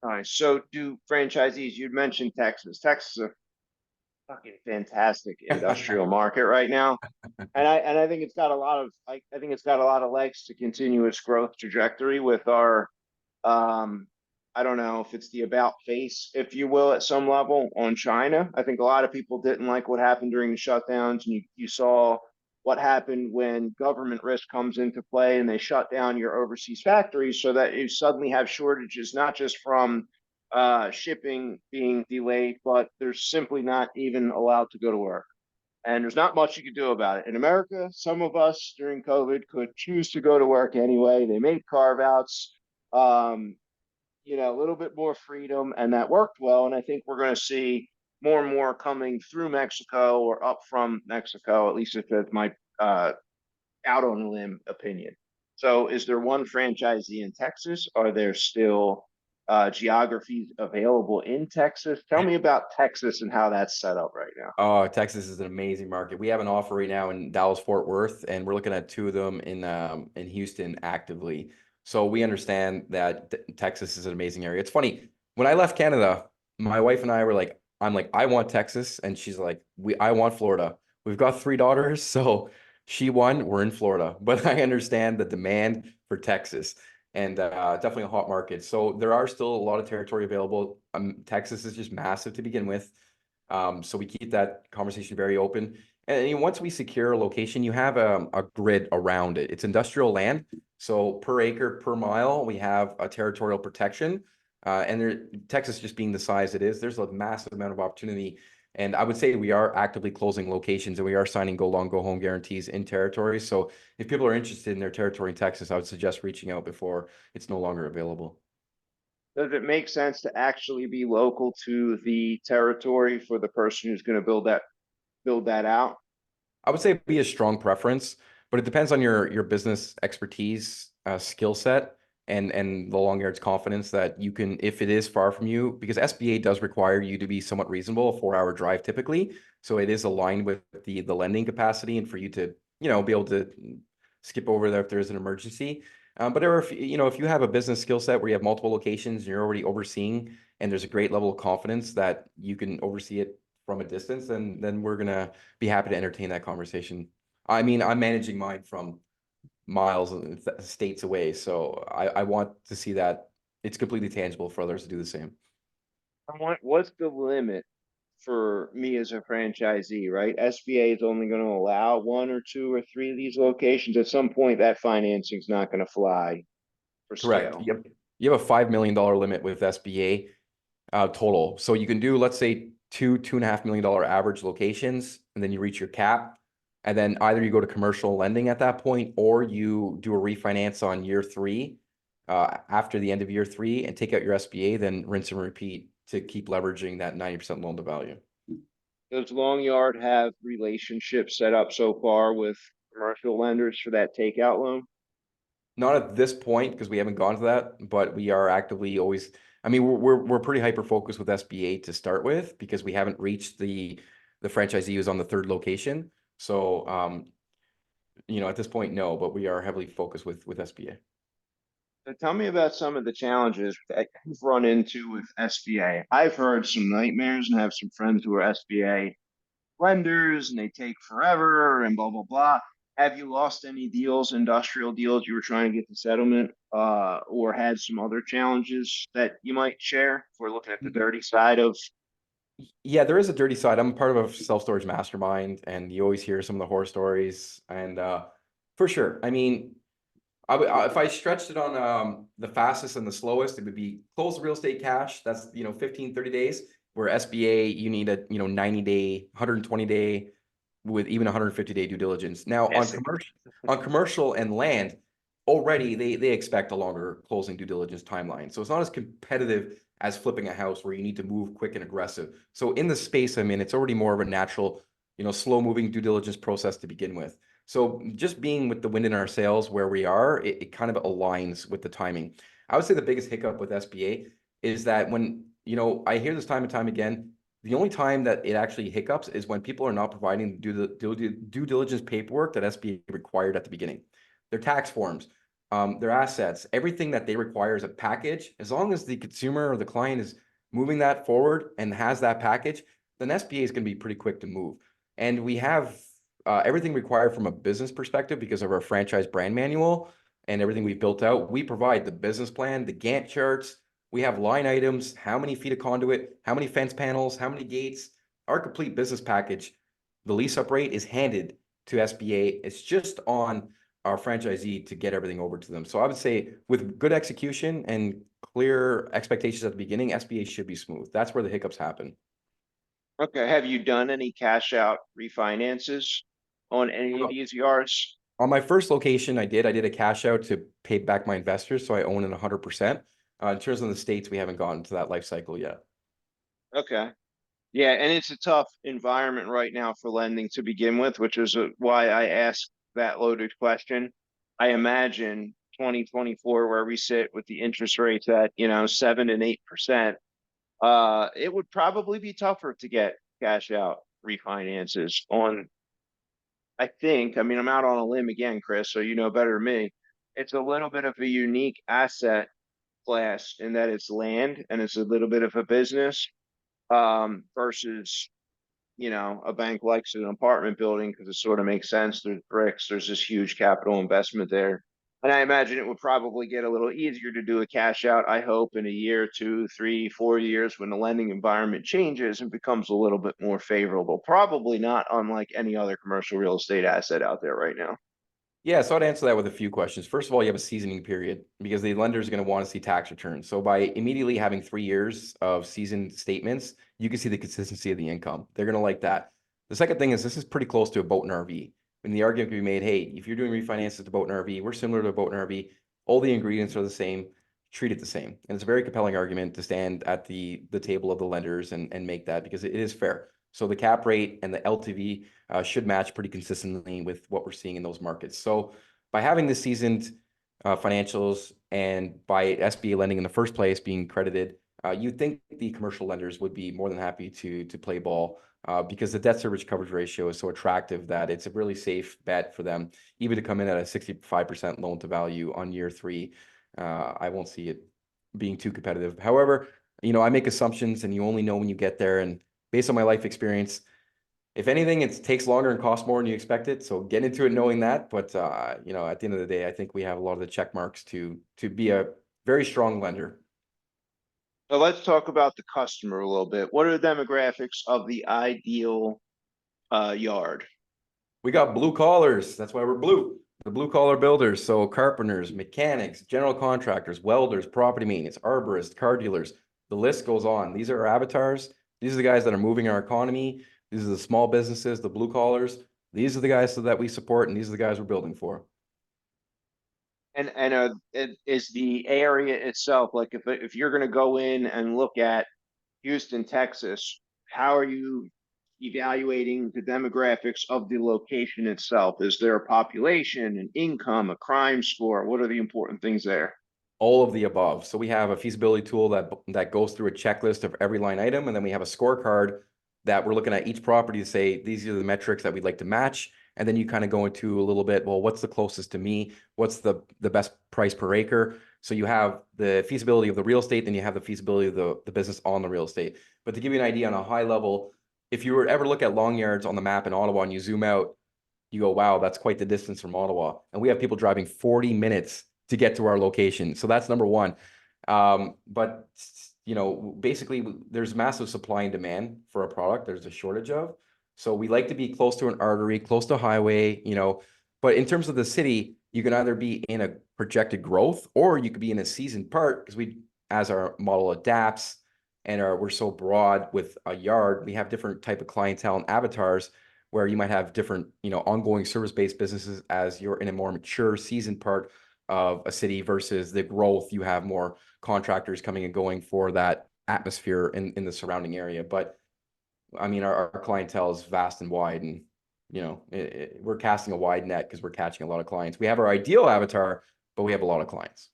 All right. So do franchisees, you'd mentioned Texas. Texas is a fucking fantastic industrial market right now. And I think it's got a lot of I think it's got a lot of legs to continue its growth trajectory with our um I don't know if it's the about face, if you will, at some level on China. I think a lot of people didn't like what happened during the shutdowns, and you saw what happened when government risk comes into play and they shut down your overseas factories so that you suddenly have shortages, not just from shipping being delayed, but they're simply not even allowed to go to work. And there's not much you can do about it. In America, some of us during COVID could choose to go to work anyway. They made carve outs, um, a little bit more freedom, and that worked well. And I think we're going to see more and more coming through Mexico or up from Mexico, at least if it's my uh, out on a limb opinion. So, is there one franchisee in Texas? Are there still geographies available in Texas? Tell me about Texas and how that's set up right now. Oh, Texas is an amazing market. We have an offer right now in Dallas, Fort Worth, and we're looking at 2 of them in Houston actively. So we understand that Texas is an amazing area. It's funny, when I left Canada, my wife and I were like, I'm like, I want Texas, and she's like, I want Florida. We've got 3 daughters, so she won, we're in Florida. But I understand the demand for Texas, and definitely a hot market. So there are still a lot of territory available. Texas is just massive to begin with. So we keep that conversation very open. And once we secure a location, you have a grid around it. It's industrial land. So per acre, per mile, we have a territorial protection. Texas just being the size it is, there's a massive amount of opportunity. And I would say we are actively closing locations and we are signing go long, go home guarantees in territories. So if people are interested in their territory in Texas, I would suggest reaching out before it's no longer available. Does it make sense to actually be local to the territory for the person who's going to build that out? I would say it'd be a strong preference. but it depends on your business expertise, skill set, and the long yards confidence that you can, if it is far from you, because SBA does require you to be somewhat reasonable, a 4-hour drive typically. So it is aligned with the lending capacity and for you to, be able to skip over there if there's an emergency. But if if you have a business skill set where you have multiple locations and you're already overseeing, and there's a great level of confidence that you can oversee it from a distance, then we're gonna be happy to entertain that conversation. I mean, I'm managing mine from miles and states away, so I want to see that it's completely tangible for others to do the same. What's the limit for me as a franchisee, right? SBA is only going to allow one or two or three of these locations. At some point, that financing is not going to fly for Correct. scale. You have a $5 million limit with SBA total. So you can do, let's say, $2.5 million average locations, and then you reach your cap. And then either you go to commercial lending at that point, or you do a refinance on year 3, after the end of year 3, and take out your SBA, then rinse and repeat to keep leveraging that 90% loan to value. Does Long Yard have relationships set up so far with commercial lenders for that takeout loan? Not at this point because we haven't gone to that, but we are actively always. I mean, we're pretty hyper focused with SBA to start with because we haven't reached the franchisee who's on the 3rd location. So at this point, no, but we are heavily focused with SBA. So tell me about some of the challenges that you've run into with SBA. I've heard some nightmares and have some friends who are SBA lenders and they take forever and blah blah blah. Have you lost any deals, industrial deals you were trying to get to settlement, or had some other challenges that you might share? If we're looking at the dirty side of Yeah, there is a dirty side. I'm part of a self-storage mastermind, and you always hear some of the horror stories. And for sure, I mean, if I stretched it on the fastest and the slowest, it would be close real estate cash. That's 15, 30 days. Where SBA, you need a 90-day, 120-day, with even 150-day due diligence. Now yes, on commercial and land, already they expect a longer closing due diligence timeline. So it's not as competitive as flipping a house where you need to move quick and aggressive. So in the space I'm in, it's already more of a natural, slow moving due diligence process to begin with. So just being with the wind in our sails where we are, it kind of aligns with the timing. I would say the biggest hiccup with SBA is that when, I hear this time and time again, the only time that it actually hiccups is when people are not providing due diligence paperwork that SBA required at the beginning. Their tax forms, their assets, everything that they require as a package, as long as the consumer or the client is moving that forward and has that package, then SBA is going to be pretty quick to move. And we have everything required from a business perspective because of our franchise brand manual and everything we've built out. We provide the business plan, the Gantt charts. We have line items, how many feet of conduit, how many fence panels, how many gates, our complete business package. The lease up rate is handed to SBA. It's just on our franchisee to get everything over to them. So I would say with good execution and clear expectations at the beginning, SBA should be smooth. That's where the hiccups happen. okay. Have you done any cash out refinances on any of these yards? On my first location, I did a cash out to pay back my investors, so I own it 100%. In terms of the states, we haven't gotten to that life cycle yet. Okay. Yeah, and it's a tough environment right now for lending to begin with, which is why I asked that loaded question. I imagine 2024, where we sit with the interest rates at 7 and 8%, it would probably be tougher to get cash out refinances on. I think, I mean, I'm out on a limb again, Chris, so you know better than me. It's a little bit of a unique asset class in that it's land and it's a little bit of a business, versus a bank likes an apartment building because it sort of makes sense. There's bricks, there's this huge capital investment there. And I imagine it would probably get a little easier to do a cash out, I hope, in a year, 2, 3, 4 years when the lending environment changes and becomes a little bit more favorable. Probably not unlike any other commercial real estate asset out there right now. Yeah, so I'd answer that with a few questions. First of all, you have a seasoning period because the lender is going to want to see tax returns. So by immediately having 3 years of seasoned statements, you can see the consistency of the income. They're going to like that. The second thing is this is pretty close to a boat and RV. And the argument can be made, hey, if you're doing refinances to boat and RV, we're similar to a boat and RV. All the ingredients are the same. Treat it the same. And it's a very compelling argument to stand at the table of the lenders and make that because it is fair. So the cap rate and the LTV should match pretty consistently with what we're seeing in those markets. So by having the seasoned financials and by SBA lending in the first place being credited, you'd think the commercial lenders would be more than happy to play ball because the debt service coverage ratio is so attractive that it's a really safe bet for them, even to come in at a 65% loan to value on year 3. I won't see it being too competitive. However, I make assumptions and you only know when you get there. And based on my life experience, if anything, it takes longer and costs more than you expect it. So get into it knowing that. But at the end of the day, I think we have a lot of the check marks to be a very strong lender. So let's talk about the customer a little bit. What are the demographics of the ideal yard? We got blue collars. That's why we're blue. The blue collar builders. So carpenters, mechanics, general contractors, welders, property maintenance, arborists, car dealers. The list goes on. These are our avatars. These are the guys that are moving our economy. These are the small businesses, the blue collars. These are the guys that we support, and these are the guys we're building for. And is the area itself, like if you're going to go in and look at Houston, Texas, how are you evaluating the demographics of the location itself? Is there a population, an income, a crime score? What are the important things there? All of the above. So we have a feasibility tool that goes through a checklist of every line item, and then we have a scorecard that we're looking at each property to say these are the metrics that we'd like to match. And then you kind of go into a little bit, well, what's the closest to me? What's the best price per acre? So you have the feasibility of the real estate, then you have the feasibility of the business on the real estate. But to give you an idea on a high level, if you were ever look at long yards on the map in Ottawa and you zoom out, you go, wow, that's quite the distance from Ottawa. And we have people driving 40 minutes to get to our location. So that's number one. But basically there's massive supply and demand for a product. There's a shortage of. So we like to be close to an artery, close to highway, but in terms of the city, you can either be in a projected growth or you could be in a seasoned part because as our model adapts and we're so broad with a yard, we have different type of clientele and avatars where you might have different, ongoing service-based businesses as you're in a more mature seasoned part of a city versus the growth. You have more contractors coming and going for that atmosphere in the surrounding area. But I mean, our clientele is vast and wide, and we're casting a wide net because we're catching a lot of clients. We have our ideal avatar, but we have a lot of clients.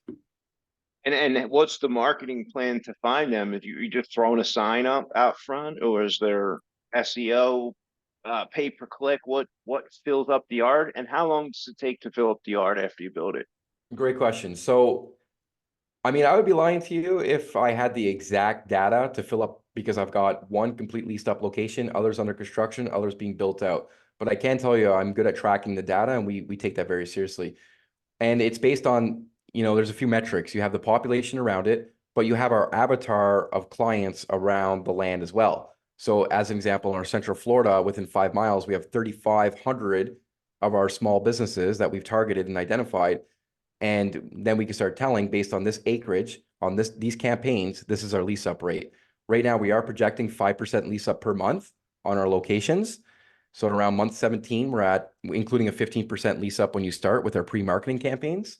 And what's the marketing plan to find them? If you just throwing a sign up out front, or is there SEO, pay per click? What fills up the yard, and how long does it take to fill up the yard after you build it? Great question. So, I mean, I would be lying to you if I had the exact data to fill up because I've got one complete leased up location, others under construction, others being built out. But I can tell you I'm good at tracking the data and we take that very seriously. And it's based on, there's a few metrics. You have the population around it, but you have our avatar of clients around the land as well. So as an example, in our Central Florida, within 5 miles, we have 3,500 of our small businesses that we've targeted and identified. And then we can start telling based on this acreage, on these campaigns, this is our lease up rate. Right now, we are projecting 5% lease up per month on our locations. So at around month 17, we're at, including a 15% lease up when you start with our pre-marketing campaigns.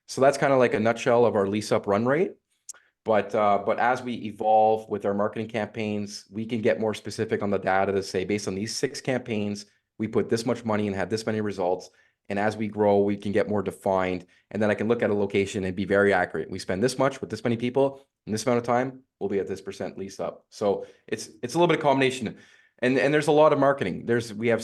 So that's kind of like a nutshell of our lease up run rate. But as we evolve with our marketing campaigns, we can get more specific on the data to say, based on these 6 campaigns, we put this much money and had this many results. And as we grow, we can get more defined. And then I can look at a location and be very accurate. We spend this much with this many people in this amount of time, we'll be at this percent lease up. So it's a little bit of combination. And there's a lot of marketing. We have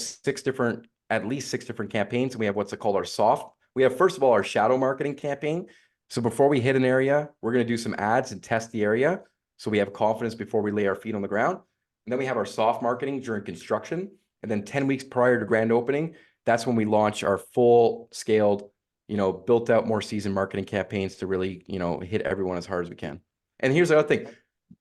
at least six different campaigns. And we have what's called our soft. We have, first of all, our shadow marketing campaign. So before we hit an area, we're going to do some ads and test the area. So we have confidence before we lay our feet on the ground. And then we have our soft marketing during construction. And then 10 weeks prior to grand opening, that's when we launch our full scaled, built out more seasoned marketing campaigns to really, hit everyone as hard as we can. And here's the other thing.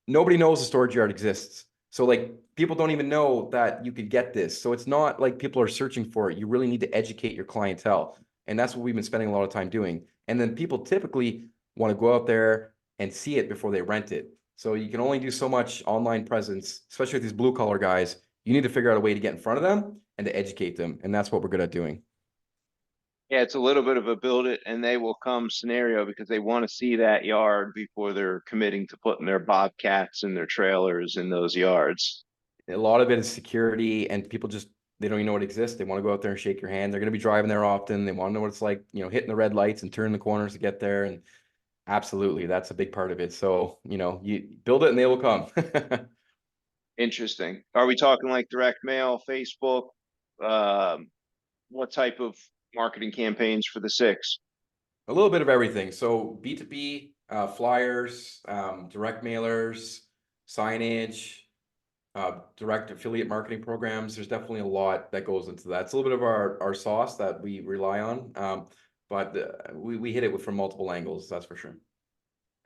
Nobody knows the storage yard exists. So like people don't even know that you could get this. So it's not like people are searching for it. You really need to educate your clientele. And that's what we've been spending a lot of time doing. And then people typically want to go out there and see it before they rent it. So you can only do so much online presence, especially with these blue collar guys. You need to figure out a way to get in front of them and to educate them. And that's what we're good at doing. Yeah, it's a little bit of a build it and they will come scenario because they want to see that yard before they're committing to putting their bobcats and their trailers in those yards. a lot of it is security, and people just, they don't even know what exists. They want to go out there and shake your hand. They're going to be driving there often. They want to know what it's like, hitting the red lights and turning the corners to get there. And absolutely, that's a big part of it. So, you build it and they will come. Interesting. Are we talking like direct mail, Facebook? Um, what type of marketing campaigns for the six? A little bit of everything. So B2B, flyers, direct mailers, signage, direct affiliate marketing programs. There's definitely a lot that goes into that. It's a little bit of our sauce that we rely on, but we hit it from multiple angles, that's for sure.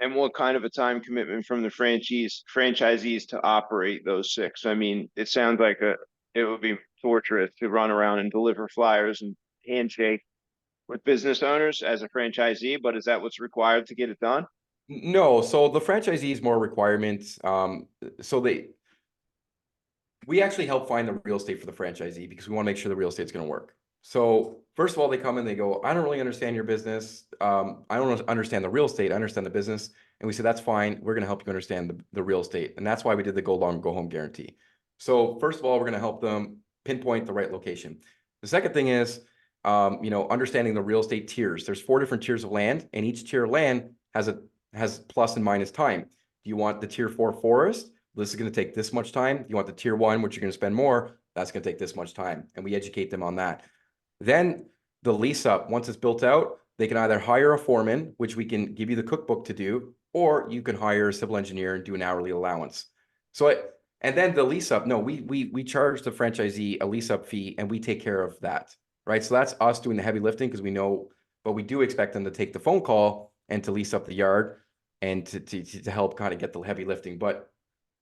And what kind of a time commitment from the franchisees to operate those six? I mean, it sounds like it would be torturous to run around and deliver flyers and handshake with business owners as a franchisee, but is that what's required to get it done? No, so the franchisees more requirements. So we actually help find the real estate for the franchisee because we want to make sure the real estate's going to work. So first of all, they come in, they go, I don't really understand your business. I don't understand the real estate. I understand the business. And we say, that's fine. We're going to help you understand the real estate. And that's why we did the go long, go home guarantee. So first of all, we're going to help them pinpoint the right location. The second thing is, understanding the real estate tiers. There's 4 different tiers of land, and each tier of land has plus and minus time. Do you want the tier 4 forest? This is going to take this much time. You want the tier 1, which you're going to spend more, that's going to take this much time. And we educate them on that. Then the lease up, once it's built out, they can either hire a foreman, which we can give you the cookbook to do, or you can hire a civil engineer and do an hourly allowance. And then the lease up, no, we charge the franchisee a lease up fee and we take care of that, right? So that's us doing the heavy lifting because we know, but we do expect them to take the phone call and to lease up the yard and to help kind of get the heavy lifting.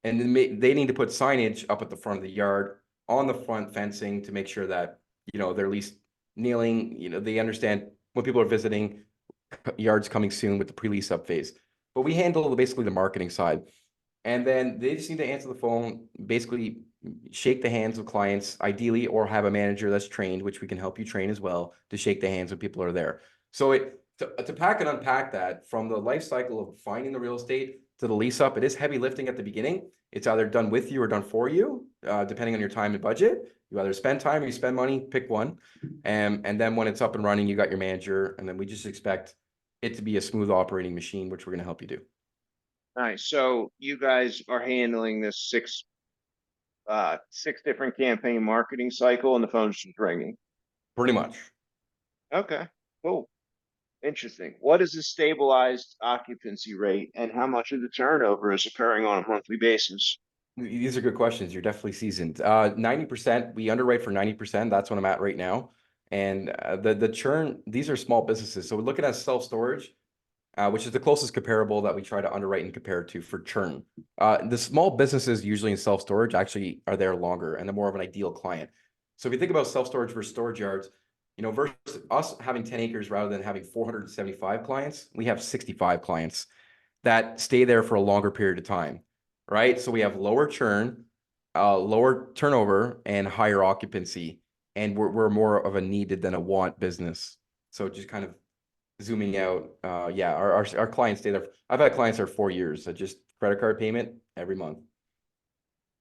And then they need to put signage up at the front of the yard, on the front fencing, to make sure that, they're at least kneeling, they understand when people are visiting, yards coming soon with the pre-lease up phase. But we handle basically the marketing side. And then they just need to answer the phone, basically shake the hands of clients, ideally, or have a manager that's trained, which we can help you train as well, to shake the hands when people are there. So to pack and unpack that from the life cycle of finding the real estate to the lease up, it is heavy lifting at the beginning. It's either done with you or done for you, depending on your time and budget. You either spend time or you spend money, pick one. And then when it's up and running, you got your manager, and then we just expect it to be a smooth operating machine, which we're going to help you do. Nice. So you guys are handling this six different campaign marketing cycle and the phone's just ringing. Pretty much. Okay, cool. Interesting. What is the stabilized occupancy rate and how much of the turnover is occurring on a monthly basis? These are good questions. You're definitely seasoned. 90%, we underwrite for 90%. That's what I'm at right now. And the churn, these are small businesses. So we're looking at self-storage, which is the closest comparable that we try to underwrite and compare to for churn. The small businesses usually in self-storage actually are there longer and they're more of an ideal client. So if you think about self-storage versus storage yards, versus us having 10 acres rather than having 475 clients, we have 65 clients that stay there for a longer period of time, right? So we have lower churn, lower turnover, and higher occupancy. And we're more of a needed than a want business. So just kind of zooming out, yeah, our clients stay there. I've had clients there 4 years, so just credit card payment every month.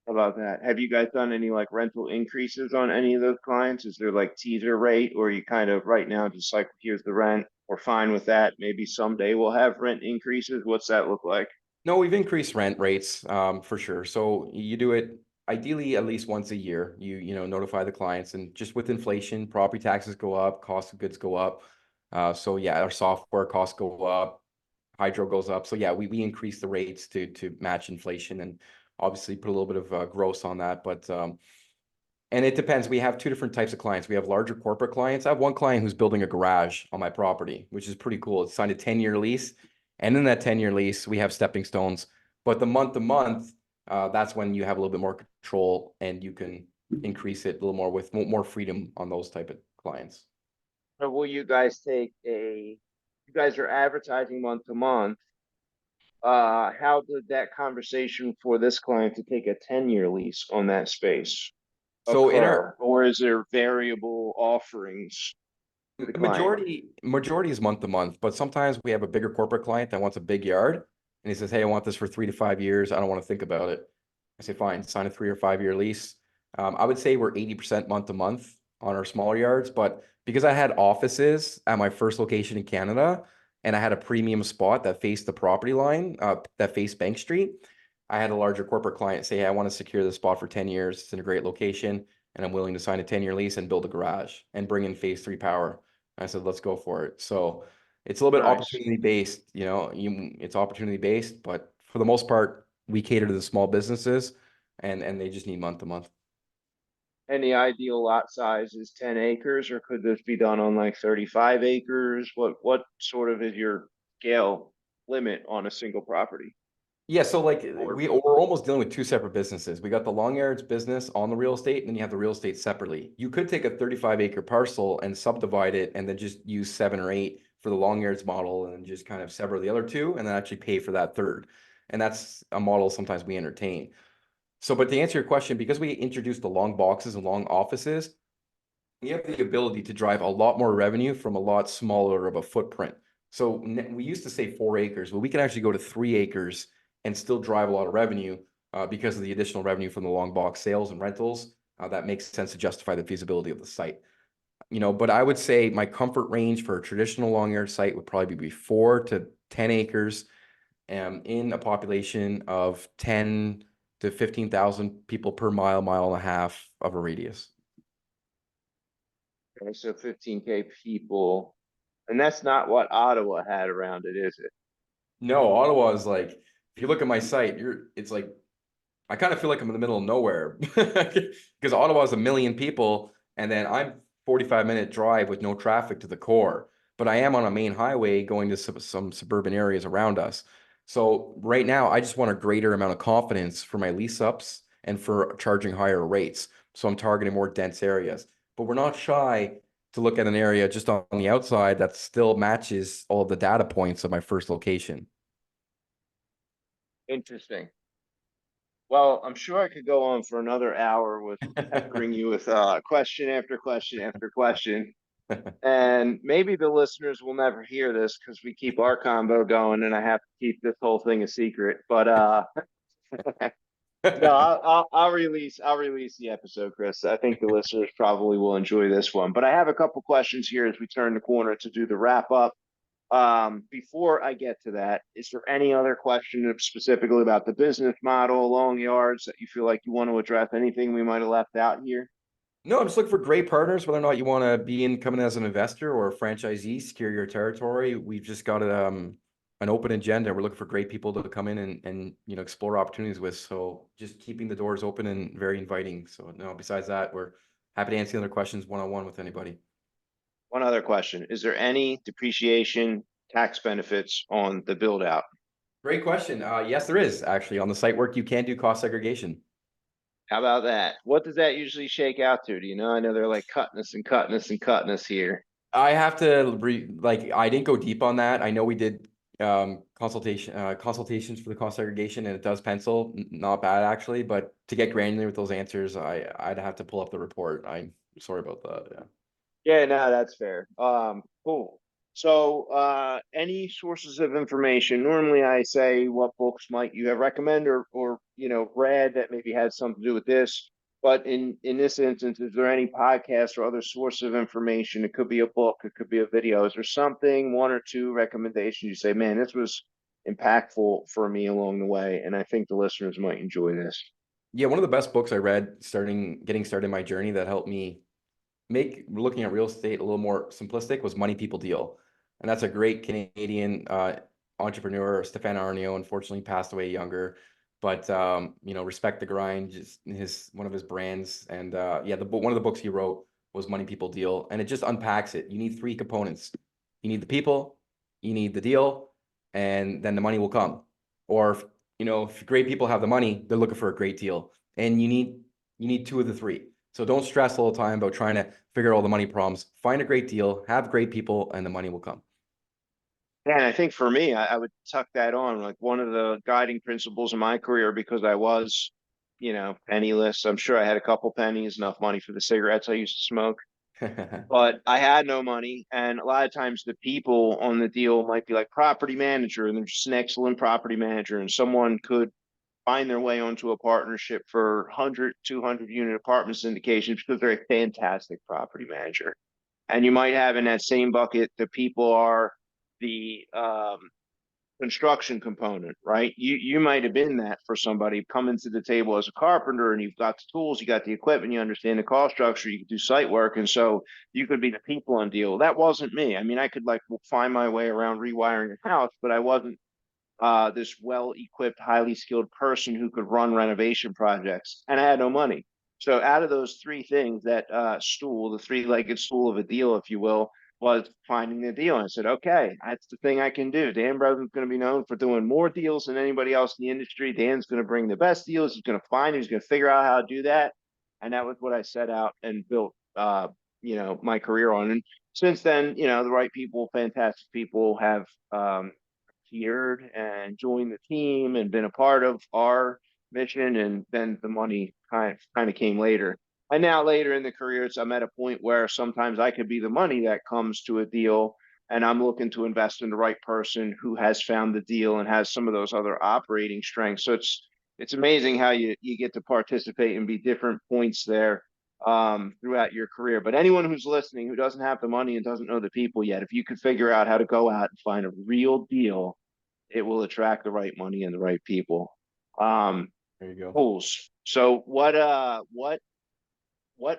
How about that? Have you guys done any like rental increases on any of those clients? Is there like teaser rate or you kind of right now just like here's the rent, we're fine with that. Maybe someday we'll have rent increases. What's that look like? No, we've increased rent rates, for sure. So you do it ideally at least once a year. You notify the clients, and just with inflation, property taxes go up, cost of goods go up. So yeah, our software costs go up, hydro goes up. So yeah, we increase the rates to match inflation, and obviously put a little bit of gross on that. But and it depends. We have 2 different types of clients. We have larger corporate clients. I have one client who's building a garage on my property, which is pretty cool. It's signed a 10-year lease. And in that 10-year lease, we have stepping stones. But the month to month, that's when you have a little bit more control and you can increase it a little more with more freedom on those type of clients. Or will you guys you guys are advertising month to month. How did that conversation for this client to take a 10-year lease on that space So in our occur? Or is there variable offerings to the client? majority is month to month, but sometimes we have a bigger corporate client that wants a big yard and he says, hey, I want this for 3 to 5 years. I don't want to think about it. I say, fine, sign a 3 or 5 year lease. I would say we're 80% month to month on our smaller yards, but because I had offices at my first location in Canada and I had a premium spot that faced the property line, that faced Bank Street, I had a larger corporate client say, hey, I want to secure this spot for 10 years. It's in a great location and I'm willing to sign a 10-year lease and build a garage and bring in phase 3 power. I said, let's go for it. So it's a little bit Nice. opportunity based, it's opportunity based, but for the most part, we cater to the small businesses and they just need month to month. And the ideal lot size is 10 acres, or could this be done on like 35 acres? What sort of is your scale limit on a single property? Yeah, so like Or we're almost dealing with two separate businesses. We got the long yards business on the real estate, and then you have the real estate separately. You could take a 35-acre parcel and subdivide it and then just use 7 or 8 for the long yards model and just kind of sever the other two and then actually pay for that third. And that's a model sometimes we entertain. So, but to answer your question, because we introduced the long boxes and long offices, we have the ability to drive a lot more revenue from a lot smaller of a footprint. So we used to say 4 acres, but we can actually go to 3 acres and still drive a lot of revenue because of the additional revenue from the long box sales and rentals. That makes sense to justify the feasibility of the site. But I would say my comfort range for a traditional long yard site would probably be 4 to 10 acres in a population of 10 to 15,000 people per mile, mile and a half of a radius. okay, so 15K people, and that's not what Ottawa had around it, is it? No, Ottawa is like, if you look at my site, it's like, I kind of feel like I'm in the middle of nowhere because Ottawa is 1 million people and then I'm 45-minute drive with no traffic to the core, but I am on a main highway going to some suburban areas around us. So right now, I just want a greater amount of confidence for my lease ups and for charging higher rates. So I'm targeting more dense areas, but we're not shy to look at an area just on the outside that still matches all of the data points of my first location. Interesting. Well, I'm sure I could go on for another hour with peppering you with question after question after question. And maybe the listeners will never hear this because we keep our combo going and I have to keep this whole thing a secret. But no, I'll release the episode, Chris. I think the listeners probably will enjoy this one. But I have a couple questions here as we turn the corner to do the wrap up. Before I get to that, is there any other question specifically about the business model, long yards that you feel like you want to address? Anything we might have left out here? No, I'm just looking for great partners, whether or not you want to be in coming as an investor or a franchisee, secure your territory. We've just got an open agenda. We're looking for great people to come in and explore opportunities with. So just keeping the doors open and very inviting. So no, besides that, we're happy to answer other questions one-on-one with anybody. One other question. Is there any depreciation tax benefits on the build out? Great question. Yes, there is actually on the site work. You can do cost segregation. How about that? What does that usually shake out to? Do you know? I know they're like cutting us and cutting us and cutting us here. I have to I didn't go deep on that. I know we did consultations for the cost segregation and it does pencil, not bad actually, but to get granular with those answers, I'd have to pull up the report. I'm sorry about that. Yeah. Yeah, no, that's fair. Cool. So, any sources of information? Normally, I say, what books might you have recommend or read that maybe had something to do with this? But in this instance, is there any podcast or other source of information? It could be a book, it could be a video. Is there something, one or two recommendations you say, man, this was impactful for me along the way, and I think the listeners might enjoy this. Yeah, one of the best books I read getting started in my journey that helped me make looking at real estate a little more simplistic was Money People Deal. And that's a great Canadian entrepreneur, Stefan Arnio, unfortunately passed away younger. But Respect the Grind, just one of his brands. And one of the books he wrote was Money People Deal. And it just unpacks it. You need 3 components. You need the people, you need the deal, and then the money will come. Or if great people have the money, they're looking for a great deal. And you need 2 of the 3. So don't stress all the time about trying to figure out all the money problems. Find a great deal, have great people, and the money will come. Yeah, and I think for me, I would tuck that on like one of the guiding principles in my career because I was, penniless. I'm sure I had a couple pennies, enough money for the cigarettes I used to smoke, but I had no money. And a lot of times the people on the deal might be like property manager, and they're just an excellent property manager, and someone could find their way onto a partnership for 100, 200 unit apartment syndications because they're a fantastic property manager. And you might have in that same bucket the people are the construction component, right? You might have been that for somebody coming to the table as a carpenter, and you've got the tools, you got the equipment, you understand the cost structure, you can do site work, and so you could be the people on deal. That wasn't me. I mean, I could like find my way around rewiring a house, but I wasn't this well-equipped, highly skilled person who could run renovation projects, and I had no money. So out of those three things, that stool, the three-legged stool of a deal, if you will, was finding the deal. And I said, okay, that's the thing I can do. Dan Breslin's going to be known for doing more deals than anybody else in the industry. Dan's going to bring the best deals. He's going to find it. He's going to figure out how to do that. And that was what I set out and built, my career on. And since then, the right people, fantastic people have appeared and joined the team and been a part of our mission, and then the money kind of came later. And now later in the career, I'm at a point where sometimes I could be the money that comes to a deal, and I'm looking to invest in the right person who has found the deal and has some of those other operating strengths. So it's amazing how you get to participate and be different points there throughout your career. But anyone who's listening who doesn't have the money and doesn't know the people yet, if you could figure out how to go out and find a real deal, it will attract the right money and the right people. There you go. Tools. So what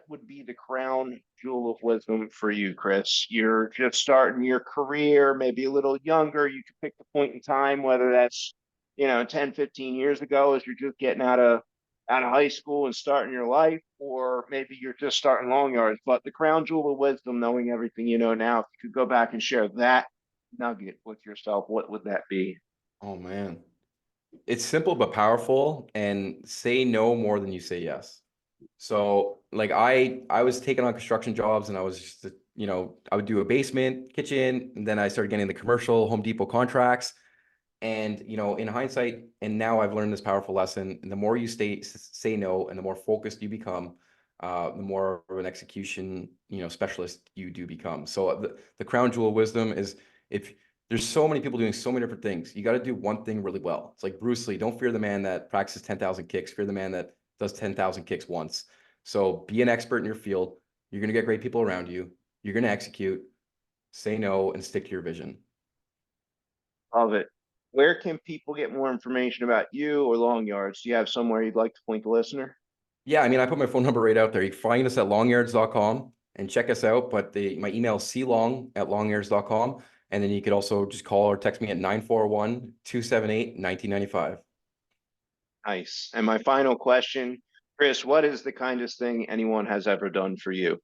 would be the crown jewel of wisdom for you, Chris? You're just starting your career, maybe a little younger. You can pick the point in time, whether that's 10, 15 years ago as you're just getting out of high school and starting your life, or maybe you're just starting long yards. But the crown jewel of wisdom, knowing everything you know now, if you could go back and share that nugget with yourself, what would that be? Oh man. It's simple but powerful, and say no more than you say yes. So like I was taking on construction jobs, and I was just, I would do a basement, kitchen, and then I started getting the commercial Home Depot contracts. And, in hindsight, and now I've learned this powerful lesson, the more you say no, and the more focused you become, the more of an execution, specialist you do become. So the crown jewel of wisdom is, if there's so many people doing so many different things, you got to do one thing really well. It's like Bruce Lee, don't fear the man that practices 10,000 kicks, fear the man that does 10,000 kicks once. So be an expert in your field. You're going to get great people around you. You're going to execute, say no, and stick to your vision. Love it. Where can people get more information about you or Long Yards? Do you have somewhere you'd like to point the listener? Yeah, I mean, I put my phone number right out there. You can find us at longyards.com and check us out. But my email is clong@longyards.com. And then you could also just call or text me at 941-278-1995. Nice. And my final question, Chris, what is the kindest thing anyone has ever done for you?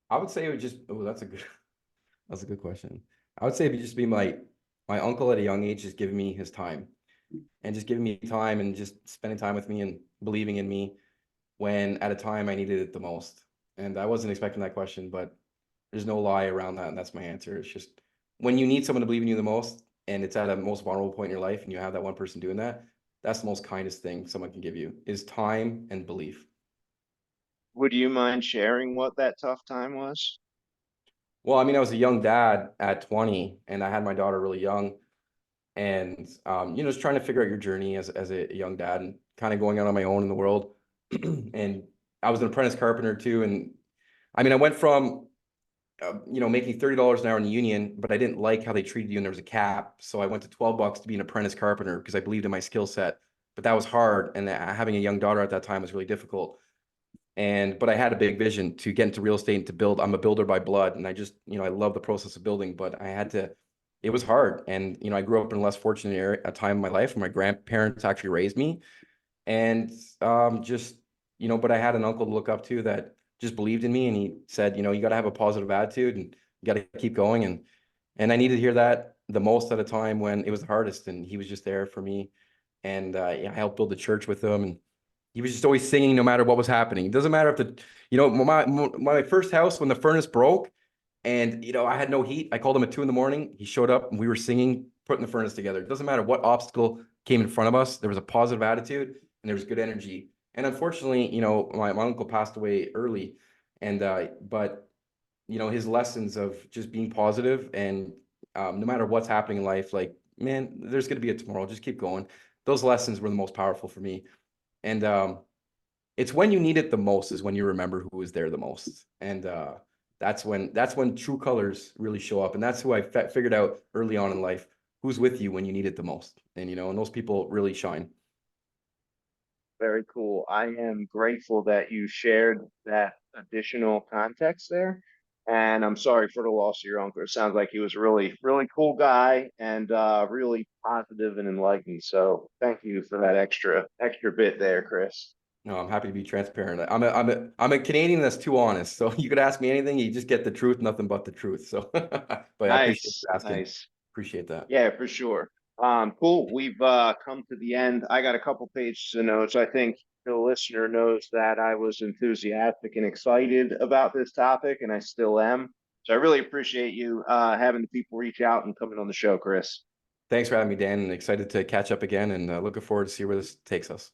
I would say it would just, oh, that's a good question. I would say it would just be my uncle at a young age, just giving me his time, and just giving me time and just spending time with me and believing in me when at a time I needed it the most. And I wasn't expecting that question, but there's no lie around that. And that's my answer. It's just when you need someone to believe in you the most, and it's at a most vulnerable point in your life, and you have that one person doing that, that's the most kindest thing someone can give you, is time and belief. Would you mind sharing what that tough time was? Well, I mean, I was a young dad at 20, and I had my daughter really young. And, just trying to figure out your journey as a young dad, and kind of going out on my own in the world. And I was an apprentice carpenter too. And I mean, I went from, making $30 an hour in the union, but I didn't like how they treated you, and there was a cap. So I went to $12 to be an apprentice carpenter because I believed in my skill set. But that was hard, and having a young daughter at that time was really difficult. But I had a big vision to get into real estate and to build. I'm a builder by blood, and I just, I love the process of building, but it was hard. And, I grew up in a less fortunate area, a time in my life where my grandparents actually raised me. And just, but I had an uncle to look up to that just believed in me. And he said, you got to have a positive attitude, and you got to keep going. And I needed to hear that the most at a time when it was the hardest. And he was just there for me. And I helped build the church with him. And he was just always singing no matter what was happening. It doesn't matter if my first house, when the furnace broke and, I had no heat, I called him at 2 a.m. He showed up and we were singing, putting the furnace together. It doesn't matter what obstacle came in front of us. There was a positive attitude and there was good energy. And unfortunately, my uncle passed away early, but his lessons of just being positive and no matter what's happening in life, like, man, there's going to be a tomorrow. Just keep going. Those lessons were the most powerful for me. And it's when you need it the most is when you remember who was there the most. And that's when true colors really show up. And that's who I figured out early on in life, who's with you when you need it the most. And, and those people really shine. Very cool. I am grateful that you shared that additional context there. And I'm sorry for the loss of your uncle. It sounds like he was a really, really cool guy and really positive and enlightened. So thank you for that extra bit there, Chris. No, I'm happy to be transparent. I'm a Canadian that's too honest. So you could ask me anything, you just get the truth, nothing but the truth. So, but I appreciate Nice, you asking. nice. Appreciate that. Yeah, for sure. Cool. We've come to the end. I got a couple pages of notes. I think the listener knows that I was enthusiastic and excited about this topic, and I still am. So I really appreciate you having the people reach out and coming on the show, Chris. Thanks for having me, Dan, and excited to catch up again and looking forward to see where this takes us.